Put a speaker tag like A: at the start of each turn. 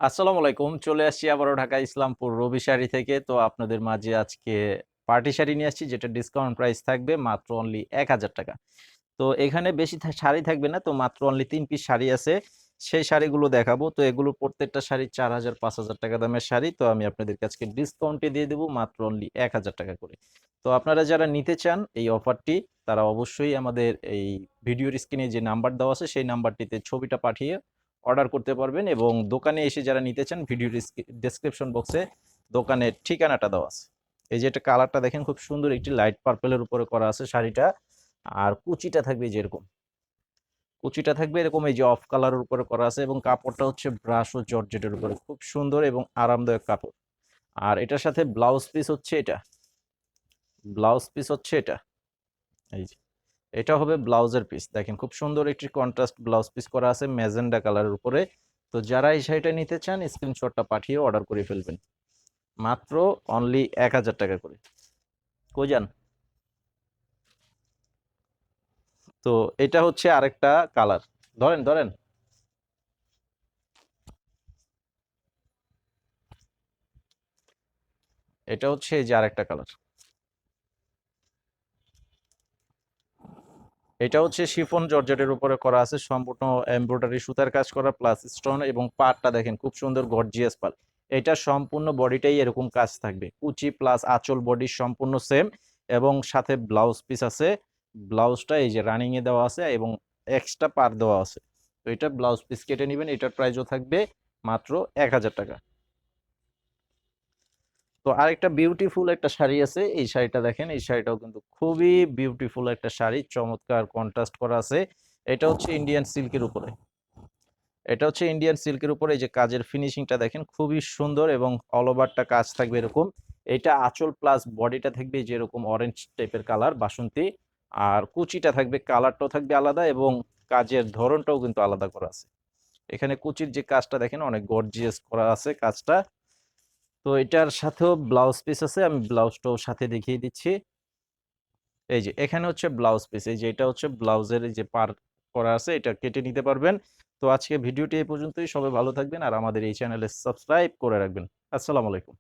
A: আসসালামু আলাইকুম। চলে আসছি আবারও ঢাকা ইসলামপুর রবি শাড়ি থেকে। তো আপনাদের মাঝে আজকে পার্টি শাড়ি নিয়ে আসছি যেটা ডিসকাউন্ট প্রাইস থাকবে মাত্র অনলি ৳১,০০০। তো এখানে বেশি শাড়ি থাকবে না। তো মাত্র অনলি ৩ পিস শাড়ি আছে। সেই শাড়িগুলো দেখাবো। তো এগুলো প্রত্যেকটা শাড়ি ৳৪,০০০ ৳৫,০০০ দামের শাড়ি। তো আমি আপনাদেরকে আজকে ডিসকাউন্টে দিয়ে দেব মাত্র অনলি ৳১,০০০ করে। তো আপনারা যারা নিতে চান এই অফারটি তারা অবশ্যই আমাদের এই ভিডিওর স্ক্রিনে যে নাম্বার দেওয়া আছে সেই নাম্বারটিতে ছবিটা পাঠিয়ে অর্ডার করতে পারবেন এবং দোকানে এসে যারা নিতে চান ভিডিওর ডেসক্রিপশন বক্সে দোকানের ঠিকানাটা দেওয়া আছে। এই যে এটা কালারটা দেখেন খুব সুন্দর একটি লাইট পার্পেলের উপরে করা আছে শাড়িটা। আর কুচিটা থাকবে যেরকম কুচিটা থাকবে এরকম এই যে অফ কালারের উপরে করা আছে এবং কাপড়টা হচ্ছে ব্রাশ ও জর্জেটের উপরে খুব সুন্দর এবং আরামদায়ক কাপড়। আর এটার সাথে ব্লাউজ পিস হচ্ছে এটা ব্লাউজ পিস হচ্ছে এটা এই যে এটা হবে ব্লাউজের পিস দেখেন খুব সুন্দর একটি কন্ট্রাস্ট ব্লাউজ পিস করা আছে ম্যাজেন্ডা কালারের উপরে। তো যারা এই শাড়িটা নিতে চান স্ক্রিনশটটা পাঠিয়ে অর্ডার করে ফেলবেন মাত্র অনলি ৳১,০০০ করে। কই যান? তো এটা হচ্ছে আরেকটা কালার। ধরেন ধরেন এটা হচ্ছে এই যে আরেকটা কালার। এটা হচ্ছে শিফন জর্জেটের উপরে করা আছে সম্পূর্ণ এমব্রয়ডারি সুতার কাজ করা প্লাস স্টোন এবং পাড়টা দেখেন খুব সুন্দর গর্জিয়াস পাড়। এটা সম্পূর্ণ বডিটাই এরকম কাজ থাকবে কুচি প্লাস আঁচল বডি সম্পূর্ণ সেম এবং সাথে ব্লাউজ পিস আছে। ব্লাউজটা এই যে রানিং এ দেওয়া আছে এবং এক্সট্রা পাড় দেওয়া আছে। তো এটা ব্লাউজ পিস কেটে নেবেন এটার প্রাইসও থাকবে মাত্র ৳১,০০০। তো আরেকটা বিউটিফুল একটা শাড়ি আছে এই শাড়িটা দেখেন এই শাড়িটাও কিন্তু খুবই বিউটিফুল একটা শাড়ি চমৎকার কন্ট্রাস্ট করা আছে। এটা হচ্ছে ইন্ডিয়ান সিল্কের উপরে এটা হচ্ছে ইন্ডিয়ান সিল্কের উপরে এই যে কাজের ফিনিশিংটা দেখেন খুবই সুন্দর এবং অল ওভারটা কাজ থাকবে এরকম। এটা আঁচল প্লাস বডিটা থাকবে যেরকম অরেঞ্জ টাইপের কালার বাসন্তী। আর কুচিটা থাকবে কালারটাও থাকবে আলাদা এবং কাজের ধরনটাও কিন্তু আলাদা করা আছে। এখানে কুচির যে কাজটা দেখেন অনেক গর্জিয়াস করা আছে কাজটা। তো এটার সাথেও ব্লাউজ পিস আছে আমি ব্লাউজটাও সাথে দেখিয়ে দিচ্ছি। এই যে এখানে হচ্ছে ব্লাউজ পিস এই যে এটা হচ্ছে ব্লাউজের এই যে পার করা আছে এটা কেটে নিতে পারবেন। তো আজকে ভিডিওটি এই পর্যন্তই সবাই ভালো থাকবেন আর আমাদের এই চ্যানেলে সাবস্ক্রাইব করে রাখবেন। আসসালামু আলাইকুম।